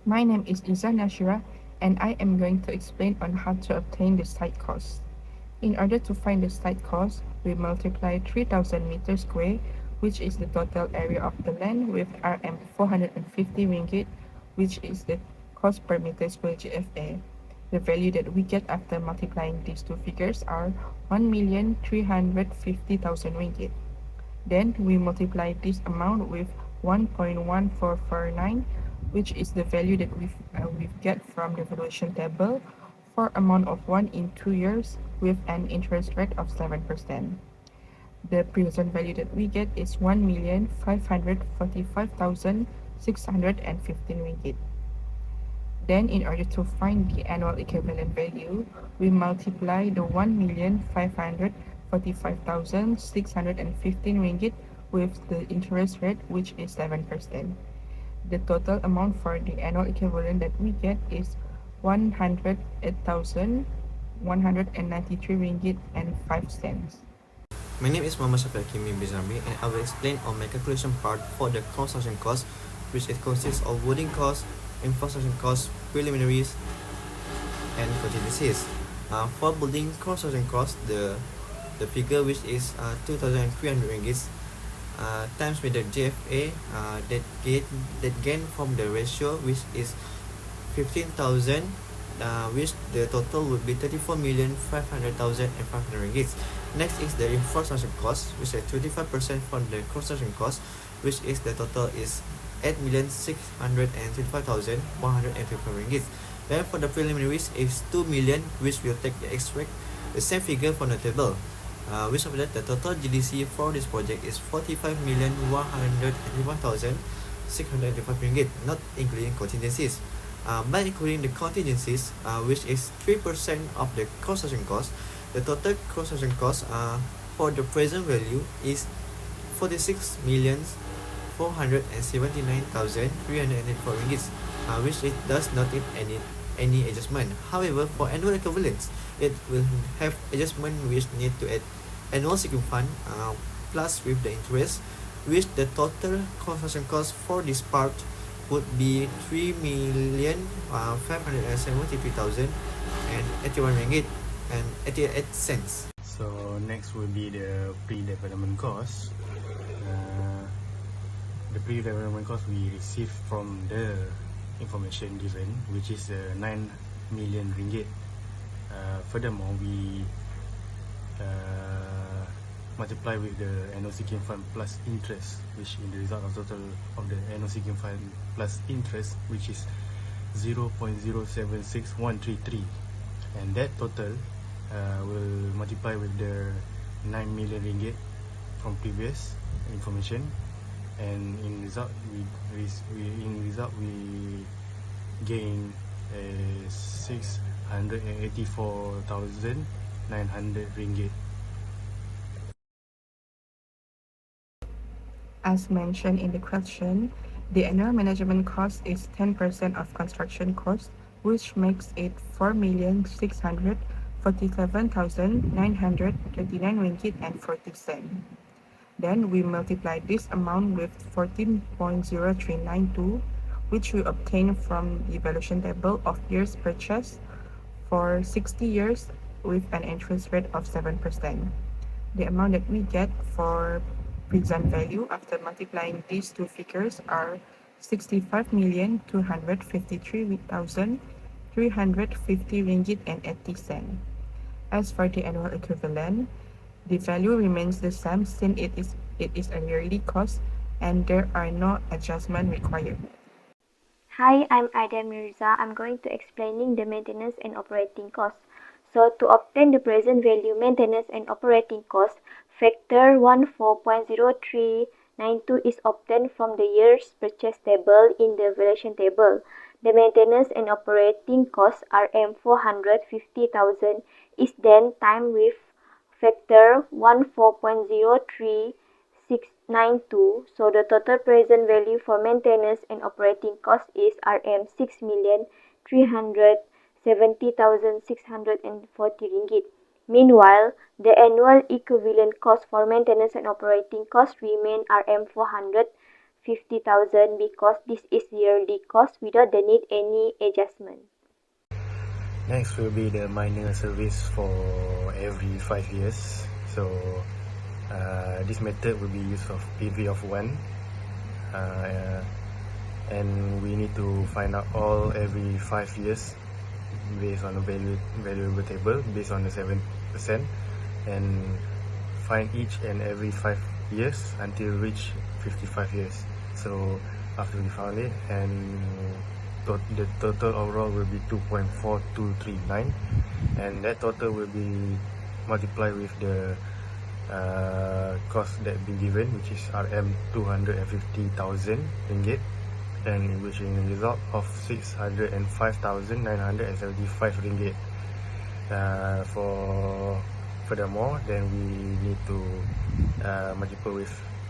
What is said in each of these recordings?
My name is Iza Nashira, and I am going to explain on how to obtain the site cost. In order to find the site cost, we multiply 3000 meters square, which is the total area of the land, with Rm 450 ringgit, which is the cost per meter square GFA. The value that we get after multiplying these two figures are 1,350,000 ringgit. Then we multiply this amount with 1.1449, which is the value that we get from the valuation table for amount of 1 in 2 years with an interest rate of 7%. The present value that we get is 1,545,615 ringgit. Then, in order to find the annual equivalent value, we multiply the 1,545,615 ringgit with the interest rate, which is 7%. The total amount for the annual equivalent that we get is 108,193 ringgit and 5 cents. My name is Muhammad Shafiq Hakimi Bizami, and I will explain on my calculation part for the construction cost, which it consists of building costs, infrastructure costs, preliminaries, and contingencies. For building construction cost, the figure which is 2,300 ringgit times with the GFA that gain from the ratio which is 15,000, which the total would be 34,500,500 ringgit. Next is the infrastructure cost, which is 25% from the construction cost, which is the total is 8,625,155 ringgit. Then for the preliminaries is 2 million, which will take the extract the same figure from the table. Which of that the total GDC for this project is 45,181,685 ringgit, not including contingencies. By including the contingencies, which is 3% of the construction cost, the total construction cost for the present value is 46,479,384 ringgit, which it does not need any adjustment. However, for annual equivalents, it will have adjustment which need to add annual sinking fund plus with the interest, which the total construction cost for this part would be 3,573,081 ringgit and 88 cents. So next will be the pre-development cost. The pre-development cost we received from the information given, which is 9 million ringgit. Furthermore, we multiply with the annual sinking fund plus interest, which in the result of total of the annual sinking fund plus interest, which is 0.076133, and that total will multiply with the 9 million ringgit from previous information, and in result we gain 684,900 ringgit. As mentioned in the question, the annual management cost is 10% of construction cost, which makes it 4,647,939 ringgit and 40 cents. Then we multiply this amount with 14.0392, which we obtain from the valuation table of years purchased for 60 years with an interest rate of 7%. The amount that we get for present value after multiplying these two figures are 65,253,350 ringgit and 80 cents. As for the annual equivalent, the value remains the same since it is a yearly cost and there are no adjustment required. Hi, I'm Aida Mirza. I'm going to explaining the maintenance and operating costs. So to obtain the present value maintenance and operating cost, factor 14.0392 is obtained from the year's purchase table in the valuation table. The maintenance and operating costs Rm 450,000 is then timed with factor 14.03692. So the total present value for maintenance and operating cost is Rm 6,370,640 ringgit. Meanwhile, the annual equivalent cost for maintenance and operating cost remain Rm 400 50,000 because this is yearly cost without the need any adjustment. Next will be the minor service for every 5 years. So this method will be use of PV of 1, uh, and we need to find out all every 5 years based on the valuable table based on the 7%, and find each and every 5 years until reach 55 years. So after we found it, and the total overall will be 2.4239, and that total will be multiplied with the cost that been given, which is RM 250,000 ringgit, and which is a result of 605,975 ringgit. For furthermore, then we need to multiply with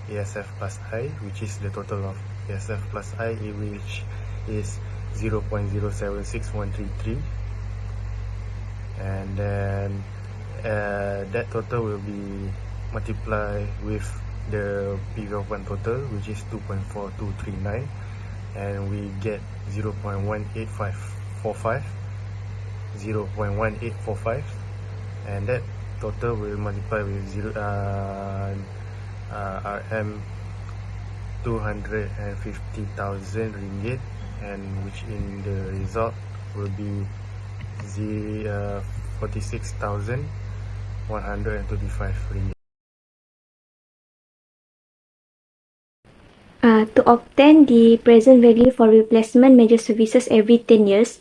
ASF plus I, which is the total of ASF plus I, which is 0.076133, and then that total will be multiplied with the PV of 1 total, which is 2.4239, and we get 0.1845, 0.1845, and that total will multiply with RM 250,000 ringgit, and which in the result will be 46,125 ringgit. To obtain the present value for replacement major services every 10 years,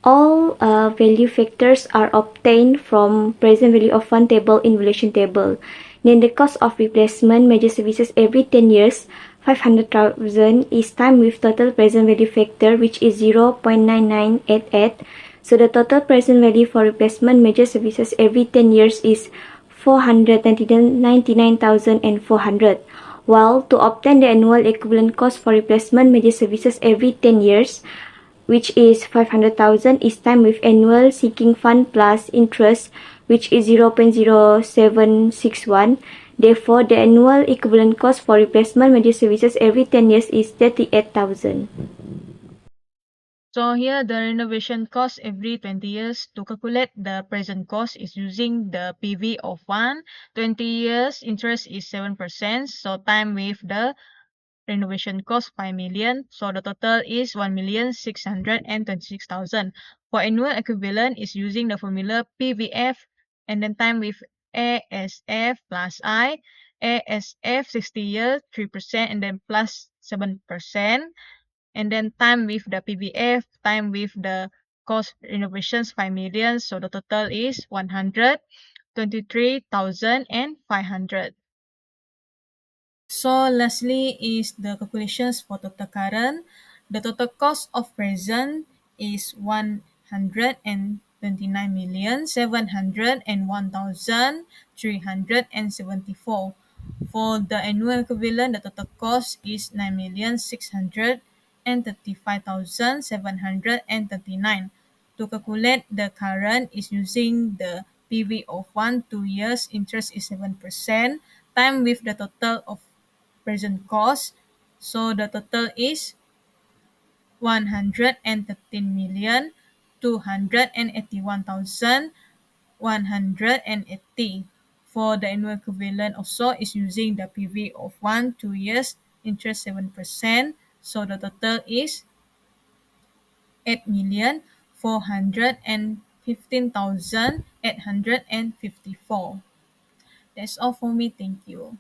all value factors are obtained from present value of one table in valuation table. Then the cost of replacement major services every 10 years, 500,000 is timed with total present value factor, which is 0.9988. So the total present value for replacement major services every 10 years is 499,400. While to obtain the annual equivalent cost for replacement major services every 10 years, which is 500,000, is timed with annual seeking fund plus interest, which is 0.0761. Therefore, the annual equivalent cost for replacement major services every 10 years is 38,000. So here the renovation cost every 20 years. To calculate the present cost is using the PV of 1. 20 years interest is 7%. So time with the renovation cost 5 million. So the total is 1,626,000. For annual equivalent is using the formula PVF and then time with ASF plus I. ASF 60 years 3% and then plus 7%. And then time with the PBF, time with the cost renovations 5 million. So the total is 123,500. So lastly is the calculations for total current. The total cost of present is 129,701,374. For the annual equivalent, the total cost is 9,635,739. To calculate the current is using the PV of 1 2 years, interest is 7%, time with the total of present cost. So the total is 113,281,180. For the annual equivalent also is using the PV of 1 2 years, interest 7%. So the total is 8,415,854. That's all for me. Thank you.